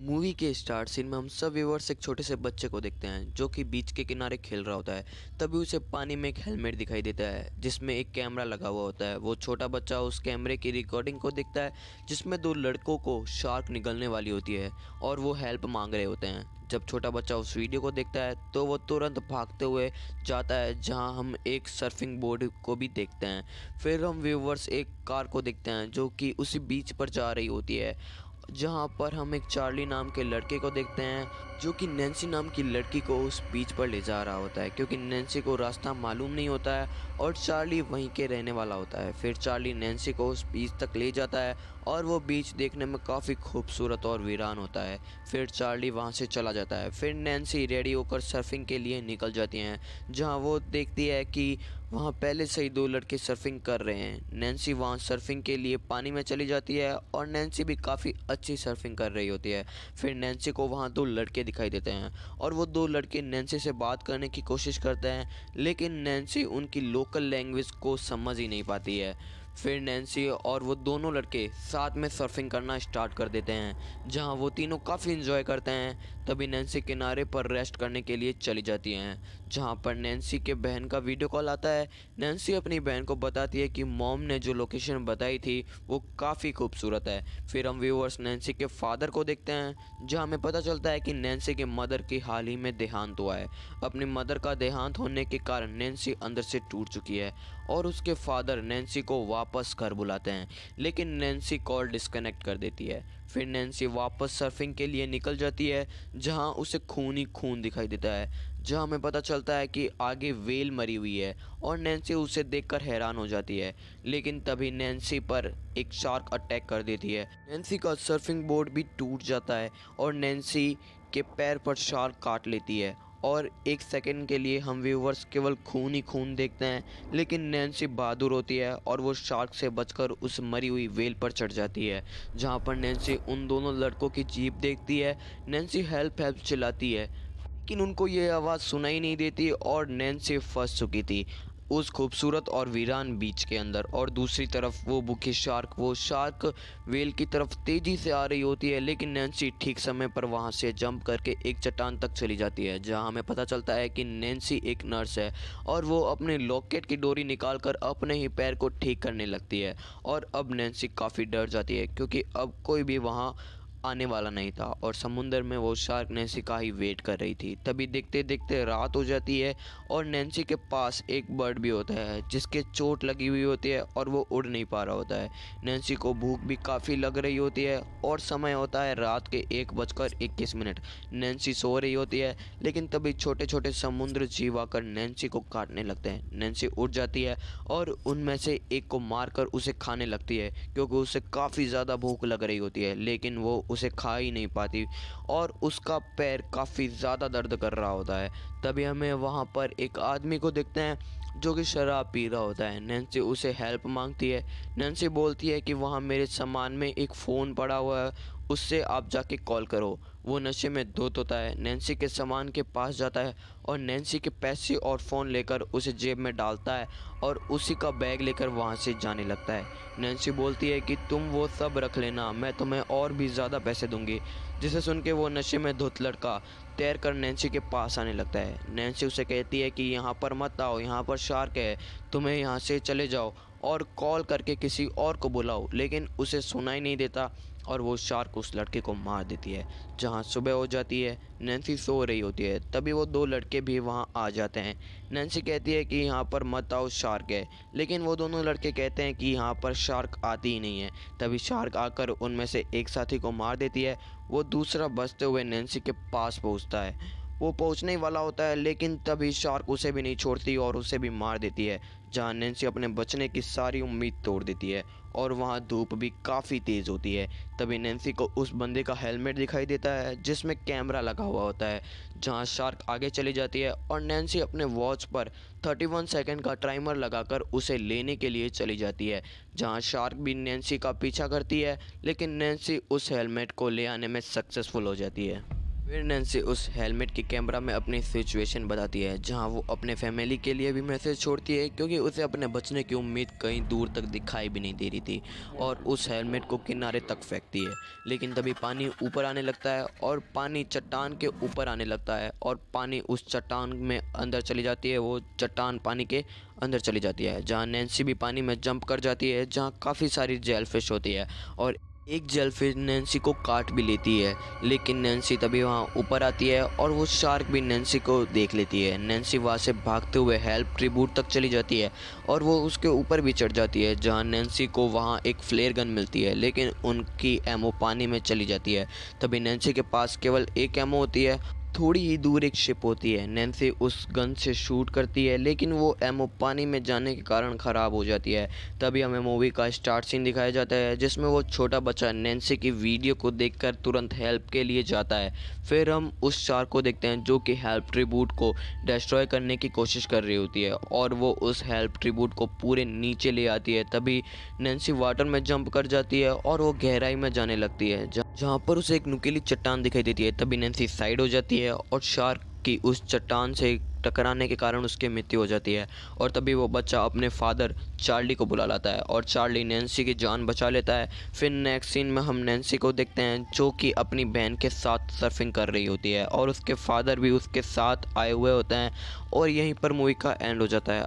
Movie के start scene में हम सब व्यूअर्स एक छोटे से बच्चे को देखते हैं जो कि बीच के किनारे खेल रहा होता है। तभी उसे पानी में एक हेलमेट दिखाई देता है जिसमें एक कैमरा लगा हुआ होता है। वो छोटा बच्चा उस कैमरे की रिकॉर्डिंग को देखता है जिसमें दो लड़कों को शार्क निगलने वाली होती है और वो हेल्प मांग रहे होते हैं। जब छोटा बच्चा उस वीडियो को देखता है तो वो तुरंत भागते हुए जाता है जहां हम एक सर्फिंग बोर्ड को भी देखते हैं। फिर हम व्यूअर्स एक कार को देखते हैं जो कि उसी बीच पर जा रही होती है जहाँ पर हम एक चार्ली नाम के लड़के को देखते हैं जो कि नैन्सी नाम की लड़की को उस बीच पर ले जा रहा होता है क्योंकि नैन्सी को रास्ता मालूम नहीं होता है और चार्ली वहीं के रहने वाला होता है। फिर चार्ली नैन्सी को उस बीच तक ले जाता है और वो बीच देखने में काफ़ी खूबसूरत और वीरान होता है। फिर चार्ली वहाँ से चला जाता है। फिर नैन्सी रेडी होकर सर्फिंग के लिए निकल जाती हैं जहाँ वो देखती है कि वहाँ पहले से ही दो लड़के सर्फिंग कर रहे हैं। नैन्सी वहाँ सर्फिंग के लिए पानी में चली जाती है और नैन्सी भी काफ़ी अच्छी सर्फिंग कर रही होती है। फिर नैन्सी को वहाँ दो लड़के दिखाई देते हैं और वो दो लड़के नैन्सी से बात करने की कोशिश करते हैं लेकिन नैन्सी उनकी लोकल लैंग्वेज को समझ ही नहीं पाती है। फिर नैन्सी और वो दोनों लड़के साथ में सर्फिंग करना स्टार्ट कर देते हैं जहां वो तीनों काफ़ी इन्जॉय करते हैं। तभी नैन्सी किनारे पर रेस्ट करने के लिए चली जाती हैं जहां पर नैन्सी के बहन का वीडियो कॉल आता है। नैन्सी अपनी बहन को बताती है कि मॉम ने जो लोकेशन बताई थी वो काफ़ी खूबसूरत है। फिर हम व्यूअर्स नैन्सी के फादर को देखते हैं जहां हमें पता चलता है कि नैन्सी के मदर की हाल ही में देहांत हुआ है। अपनी मदर का देहांत होने के कारण नैन्सी अंदर से टूट चुकी है और उसके फादर नैन्सी को वापस घर बुलाते हैं लेकिन नैन्सी कॉल डिस्कनेक्ट कर देती है। फिर नैन्सी वापस सर्फिंग के लिए निकल जाती है जहां उसे खून ही खून दिखाई देता है जहां हमें पता चलता है कि आगे वेल मरी हुई है और नैन्सी उसे देखकर हैरान हो जाती है। लेकिन तभी नैन्सी पर एक शार्क अटैक कर देती है। नैन्सी का सर्फिंग बोर्ड भी टूट जाता है और नैन्सी के पैर पर शार्क काट लेती है और एक सेकंड के लिए हम व्यूवर्स केवल खून ही खून देखते हैं लेकिन नैन्सी बहादुर होती है और वो शार्क से बचकर उस मरी हुई वेल पर चढ़ जाती है जहां पर नैन्सी उन दोनों लड़कों की जीप देखती है। नैन्सी हेल्प हेल्प चिल्लाती है लेकिन उनको ये आवाज़ सुनाई नहीं देती और नैन्सी फंस चुकी थी उस खूबसूरत और वीरान बीच के अंदर। और दूसरी तरफ वो शार्क वेल की तरफ तेज़ी से आ रही होती है लेकिन नैन्सी ठीक समय पर वहां से जंप करके एक चट्टान तक चली जाती है जहां हमें पता चलता है कि नैन्सी एक नर्स है और वो अपने लॉकेट की डोरी निकालकर अपने ही पैर को ठीक करने लगती है। और अब नैन्सी काफ़ी डर जाती है क्योंकि अब कोई भी वहाँ आने वाला नहीं था और समुंदर में वो शार्क नैन्सी का ही वेट कर रही थी। तभी देखते देखते रात हो जाती है और नैन्सी के पास एक बर्ड भी होता है जिसके चोट लगी हुई होती है और वो उड़ नहीं पा रहा होता है। नैन्सी को भूख भी काफ़ी लग रही होती है और समय होता है रात के 1:21। नैन्सी सो रही होती है लेकिन तभी छोटे छोटे समुद्र जीव आकर नैन्सी को काटने लगते हैं। नैन्सी उठ जाती है और उनमें से एक को मारकर उसे खाने लगती है क्योंकि उसे काफ़ी ज़्यादा भूख लग रही होती है लेकिन वो उसे खा ही नहीं पाती और उसका पैर काफ़ी ज़्यादा दर्द कर रहा होता है। तभी हमें वहाँ पर एक आदमी को देखते हैं जो कि शराब पी रहा होता है। नैन्सी उसे हेल्प मांगती है। नैन्सी बोलती है कि वहाँ मेरे सामान में एक फ़ोन पड़ा हुआ है उससे आप जाके कॉल करो। वो नशे में धुत होता है, नैन्सी के सामान के पास जाता है और नैन्सी के पैसे और फ़ोन लेकर उसे जेब में डालता है और उसी का बैग लेकर वहाँ से जाने लगता है। नैन्सी बोलती है कि तुम वो सब रख लेना, मैं तुम्हें और भी ज़्यादा पैसे दूंगी। जिसे सुन के वो नशे में धुत लड़का तैर कर नैन्सी के पास आने लगता है। नैन्सी उसे कहती है कि यहाँ पर मत आओ, यहाँ पर शार्क है, तुम्हें यहाँ से चले जाओ और कॉल करके किसी और को बुलाओ। लेकिन उसे सुनाई नहीं देता और वो शार्क उस लड़के को मार देती है। जहाँ सुबह हो जाती है, नैन्सी सो रही होती है, तभी वो दो लड़के भी वहाँ आ जाते हैं। नैन्सी कहती है कि यहाँ पर मत आओ, शार्क है, लेकिन वो दोनों लड़के कहते हैं कि यहाँ पर शार्क आती ही नहीं है। तभी शार्क आकर उनमें से एक साथी को मार देती है। वो दूसरा बचते हुए नैन्सी के पास पहुँचता है। वो पहुंचने ही वाला होता है लेकिन तभी शार्क उसे भी नहीं छोड़ती और उसे भी मार देती है जहां नैन्सी अपने बचने की सारी उम्मीद तोड़ देती है और वहां धूप भी काफ़ी तेज़ होती है। तभी नैन्सी को उस बंदे का हेलमेट दिखाई देता है जिसमें कैमरा लगा हुआ होता है जहां शार्क आगे चली जाती है और नैन्सी अपने वॉच पर 31 सेकंड का टाइमर लगाकर उसे लेने के लिए चली जाती है जहां शार्क भी नैन्सी का पीछा करती है लेकिन नैन्सी उस हेलमेट को ले आने में सक्सेसफुल हो जाती है। फिर नैन्सी उस हेलमेट के कैमरा में अपनी सिचुएशन बताती है, जहां वो अपने फैमिली के लिए भी मैसेज छोड़ती है, क्योंकि उसे अपने बचने की उम्मीद कहीं दूर तक दिखाई भी नहीं दे रही थी, और उस हेलमेट को किनारे तक फेंकती है। लेकिन तभी पानी ऊपर आने लगता है, और पानी चट्टान के ऊपर आने लगता है, और पानी उस चट्टान में अंदर चली जाती है। वो चट्टान पानी के अंदर चली जाती है, जहाँ नैन्सी भी पानी में जंप कर जाती है, जहाँ काफ़ी सारी जेलफिश होती है, और एक जेलफिश नैन्सी को काट भी लेती है। लेकिन नैन्सी तभी वहाँ ऊपर आती है, और वो शार्क भी नैन्सी को देख लेती है। नैन्सी वहाँ से भागते हुए हेल्प ट्रिब्यूट तक चली जाती है, और वो उसके ऊपर भी चढ़ जाती है, जहाँ नैन्सी को वहाँ एक फ्लेयर गन मिलती है, लेकिन उनकी एमओ पानी में चली जाती है। तभी नैन्सी के पास केवल एक एमओ होती है। थोड़ी ही दूर एक शिप होती है। नैन्सी उस गन से शूट करती है, लेकिन वो एमओ पानी में जाने के कारण ख़राब हो जाती है। तभी हमें मूवी का स्टार्ट सीन दिखाया जाता है, जिसमें वो छोटा बच्चा नैन्सी की वीडियो को देखकर तुरंत हेल्प के लिए जाता है। फिर हम उस शार्क को देखते हैं, जो कि हेल्प ट्रिब्यूट को डिस्ट्रॉय करने की कोशिश कर रही होती है, और वो उस हेल्प ट्रिब्यूट को पूरे नीचे ले आती है। तभी नैन्सी वाटर में जंप कर जाती है, और वो गहराई में जाने लगती है, जहाँ पर उसे एक नुकीली चट्टान दिखाई देती है। तभी नैन्सी साइड हो जाती है, और शार्क की उस चट्टान से टकराने के कारण उसकी मृत्यु हो जाती है। और तभी वो बच्चा अपने फादर चार्ली को बुला लाता है, और चार्ली नैन्सी की जान बचा लेता है। फिर नेक्स्ट सीन में हम नैन्सी को देखते हैं, जो कि अपनी बहन के साथ सर्फिंग कर रही होती है, और उसके फादर भी उसके साथ आए हुए होते हैं, और यहीं पर मूवी का एंड हो जाता है।